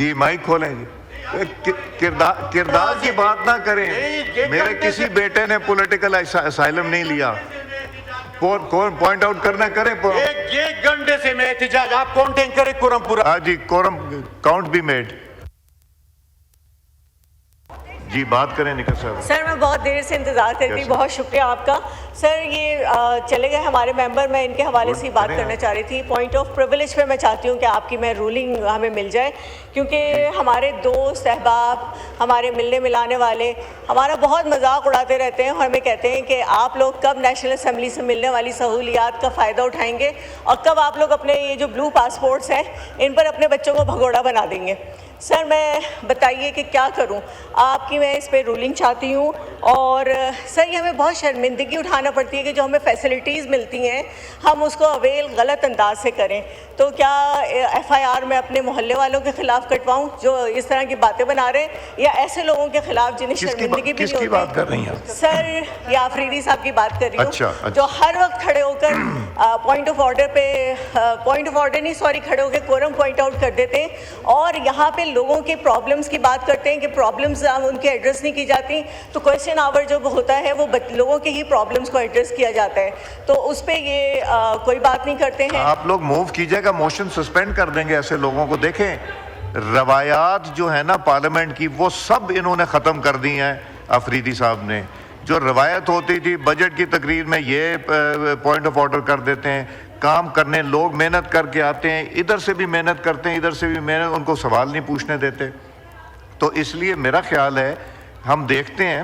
جی mic کھولیں جی. کردار کی بات نہ کریں. میرے کسی بیٹے نے پولیٹیکل اسائلم نہیں لیا. کون پوائنٹ آؤٹ کرنا کریں. ایک گھنٹے سے میں احتجاج, آپ کاؤنٹنگ کریں کورم پورا. ہاں جی, کورم کاؤنٹ بھی میڈ. جی بات کریں نکھت صاحب. سر میں بہت دیر سے انتظار کر رہی, بہت شکریہ آپ کا. سر یہ چلے گئے ہمارے ممبر, میں ان کے حوالے سے بات کرنا چاہ رہی تھی. پوائنٹ آف پریویلیج پہ میں چاہتی ہوں کہ آپ کی میں رولنگ ہمیں مل جائے, کیونکہ ہمارے دوست احباب, ہمارے ملنے ملانے والے ہمارا بہت مذاق اڑاتے رہتے ہیں, اور ہمیں کہتے ہیں کہ آپ لوگ کب نیشنل اسمبلی سے ملنے والی سہولیات کا فائدہ اٹھائیں گے, اور کب آپ لوگ اپنے یہ جو بلو پاسپورٹس ہیں ان پر اپنے بچوں کو بھگوڑا بنا دیں گے. سر میں بتائیے کہ کیا کروں, آپ کی میں اس پہ رولنگ چاہتی ہوں. اور سر یہ ہمیں بہت شرمندگی اٹھانا پڑتی ہے کہ جو ہمیں فیسلٹیز ملتی ہیں ہم اس کو اویل غلط انداز سے کریں. تو کیا ایف آئی آر میں اپنے محلے والوں کے خلاف کٹواؤں جو اس طرح کی باتیں بنا رہے ہیں, یا ایسے لوگوں کے خلاف جنہیں شرمندگی بھی کس کی بات کر رہی ہیں؟ سر یہ آفریدی صاحب کی بات کر رہی ہوں. اچھا. جو ہر وقت کھڑے ہو کر پوائنٹ آف آرڈر پہ, پوائنٹ آف آرڈر نہیں سوری, کھڑے ہو کے کورم پوائنٹ آؤٹ کر دیتے ہیں, اور یہاں پہ لوگوں کے پرابلمس کی بات کرتے ہیں کہ پرابلمس ان کے ایڈریس نہیں کی جاتی. تو کویشچن آور جو ہوتا ہے وہ لوگوں کے ہی پرابلمس کو ایڈریس کیا جاتا ہے, تو اس پہ یہ کوئی بات نہیں کرتے ہیں. آپ لوگ موو کیجئے گا, موشن سسپینڈ کر دیں گے ایسے لوگوں کو. دیکھیں روایات جو ہے نا پارلیمنٹ کی, وہ سب انہوں نے ختم کر دی ہیں آفریدی صاحب نے. جو روایت ہوتی تھی بجٹ کی تقریر میں یہ پوائنٹ آف آرڈر کر دیتے ہیں, کام کرنے لوگ محنت کر کے آتے ہیں, ادھر سے بھی محنت کرتے ہیں ادھر سے بھی محنت, ان کو سوال نہیں پوچھنے دیتے. تو اس لیے میرا خیال ہے ہم دیکھتے ہیں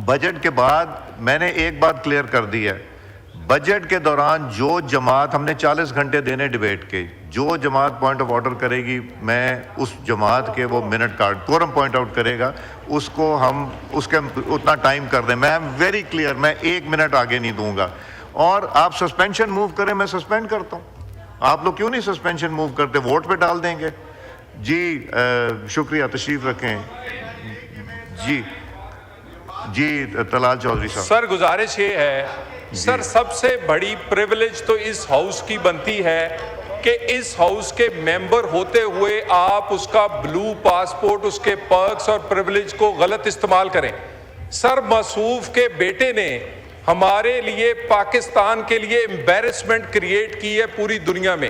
بجٹ کے بعد. میں نے ایک بات کلیئر کر دی ہے, بجٹ کے دوران جو جماعت, ہم نے 40 گھنٹے دینے ڈیبیٹ کے, جو جماعت پوائنٹ آف آرڈر کرے گی میں اس جماعت کے وہ minute card quorum point out کرے گا اس کو ہم اس کے اتنا ٹائم کر دیں. میں ویری کلیئر, میں 1 منٹ آگے نہیں دوں گا. اور آپ سسپینشن موو کریں, میں سسپینڈ کرتا ہوں. آپ لوگ کیوں نہیں سسپینشن موو کرتے, ووٹ پہ ڈال دیں گے. جی شکریہ, تشریف رکھیں. جی طلال چودھری صاحب. سر گزارش یہ ہے, سر سب سے بڑی پریویلیج تو اس ہاؤس کی بنتی ہے کہ اس ہاؤس کے ممبر ہوتے ہوئے آپ اس کا بلو پاسپورٹ, اس کے پرکس اور پریویلیج کو غلط استعمال کریں. سر مصوف کے بیٹے نے ہمارے لیے, پاکستان کے لیے امبیرسمنٹ کریٹ کی ہے پوری دنیا میں.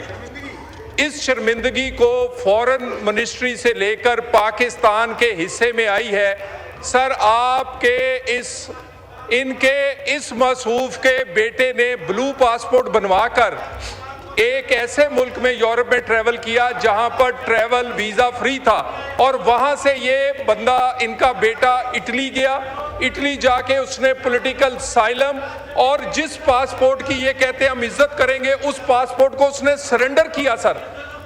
اس شرمندگی کو فورن منسٹری سے لے کر پاکستان کے حصے میں آئی ہے. سر آپ کے ان کے اس مصوف کے بیٹے نے بلو پاسپورٹ بنوا کر ایک ایسے ملک میں یورپ میں ٹریول کیا جہاں پر ٹریول ویزا فری تھا, اور وہاں سے یہ بندہ, ان کا بیٹا اٹلی گیا. اٹلی جا کے اس نے پولیٹیکل اسائلم, اور جس پاسپورٹ کی یہ کہتے ہیں ہم عزت کریں گے, اس پاسپورٹ کو اس نے سرنڈر کیا.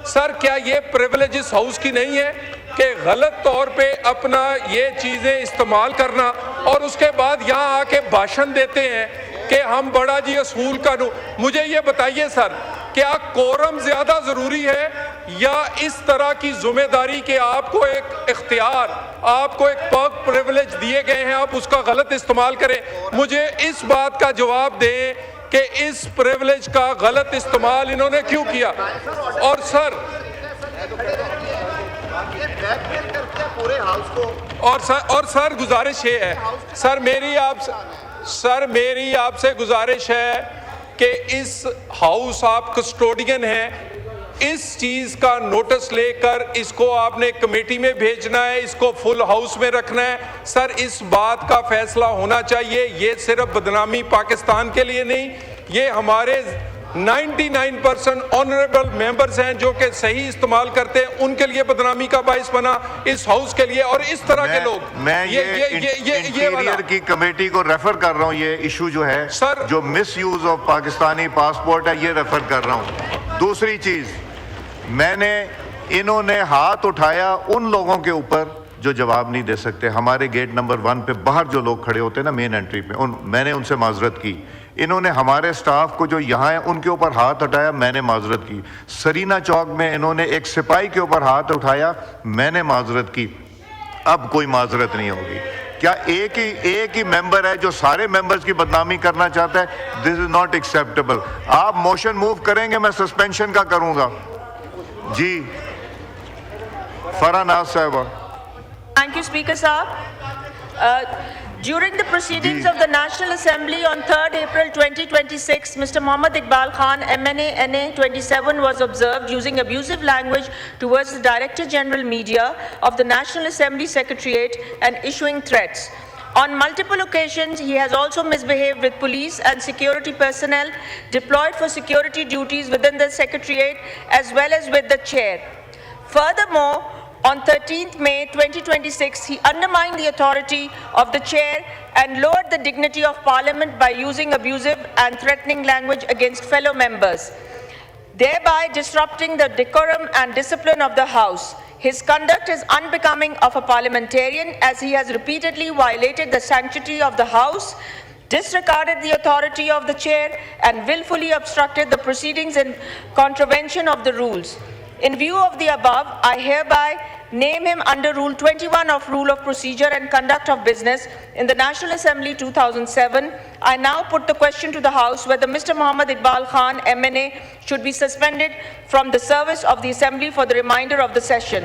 سر کیا یہ پریویلیج اس ہاؤس کی نہیں ہے کہ غلط طور پہ اپنا یہ چیزیں استعمال کرنا, اور اس کے بعد یہاں آ کے بھاشن دیتے ہیں کہ ہم بڑا جی اصول قانون. مجھے یہ بتائیے سر, کیا کورم زیادہ ضروری ہے یا اس طرح کی ذمہ داری کہ آپ کو ایک اختیار, آپ کو ایک پرک پریویلیج دیے گئے ہیں, آپ اس کا غلط استعمال کریں؟ مجھے اس بات کا جواب دیں کہ اس پریویلیج کا غلط استعمال انہوں نے کیوں کیا. اور سر گزارش یہ ہے, سر میری آپ سے گزارش ہے کہ اس ہاؤس آپ کسٹوڈین ہیں, اس چیز کا نوٹس لے کر اس کو آپ نے کمیٹی میں بھیجنا ہے, اس کو فل ہاؤس میں رکھنا ہے. سر اس بات کا فیصلہ ہونا چاہیے. یہ صرف بدنامی پاکستان کے لیے نہیں, یہ ہمارے 99% آنریبل ممبرز ہیں جو کہ صحیح استعمال کرتے ہیں, ان کے لیے بدنامی کا باعث بنا, اس ہاؤس کے لیے. اور اس طرح کے لوگ, میں انٹیریئر کی کمیٹی کو ریفر کر رہا ہوں, یہ ایشو جو ہے جو مس یوز آف پاکستانی پاسپورٹ ہے, یہ ریفر کر رہا ہوں. دوسری چیز, انہوں نے ہاتھ اٹھایا ان لوگوں کے اوپر جو جواب نہیں دے سکتے. ہمارے گیٹ نمبر 1 پہ باہر جو لوگ کھڑے ہوتے ہیں نا مین انٹری پہ, میں نے ان سے معذرت کی. انہوں نے ہمارے سٹاف کو جو یہاں ہیں ان کے اوپر ہاتھ اٹھایا, میں نے معذرت کی. سرینا چوک میں انہوں نے ایک سپاہی کے اوپر ہاتھ اٹھایا, میں نے معذرت کی. اب کوئی معذرت نہیں ہوگی. کیا ایک ہی ممبر ہے جو سارے ممبرز کی بدنامی کرنا چاہتا ہے؟ دس از ناٹ ایکسیپٹیبل. آپ موشن موو کریں گے, میں سسپینشن کا کروں گا. جی Farah Naz Sahiba. Thank you, Speaker Saab. During the proceedings of the National Assembly on 3rd April 2026, Mr. Mohammad Iqbal Khan, MNA, NA 27, was observed using abusive language towards the Director General Media of the National Assembly Secretariat and issuing threats. On multiple occasions, he has also misbehaved with police and security personnel deployed for security duties within the Secretariat as well as with the chair. Furthermore, on 13th May 2026, he undermined the authority of the chair and lowered the dignity of Parliament by using abusive and threatening language against fellow members, thereby disrupting the decorum and discipline of the House. His conduct is unbecoming of a parliamentarian, as he has repeatedly violated the sanctity of the House, disregarded the authority of the chair, and willfully obstructed the proceedings in contravention of the rules. In view of the above, I hereby name him under Rule 21 of Rule of Procedure and Conduct of Business in the National Assembly 2007. I now put the question to the House whether Mr. Mohammad Iqbal Khan, MNA, should be suspended from the service of the Assembly for the remainder of the session.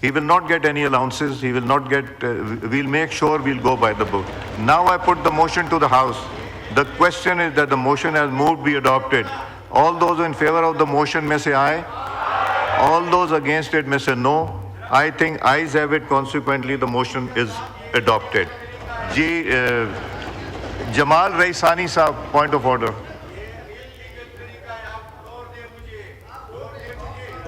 he will not get any allowances, he will not get, we'll make sure we'll go by the book. Now I put the motion to the House. The question is that the motion has moved be adopted. All those in favor of the motion may say aye. All those against it may say no. I think ayes have it, consequently the motion is adopted. Ji, Jamal Raisani Saab, point of order.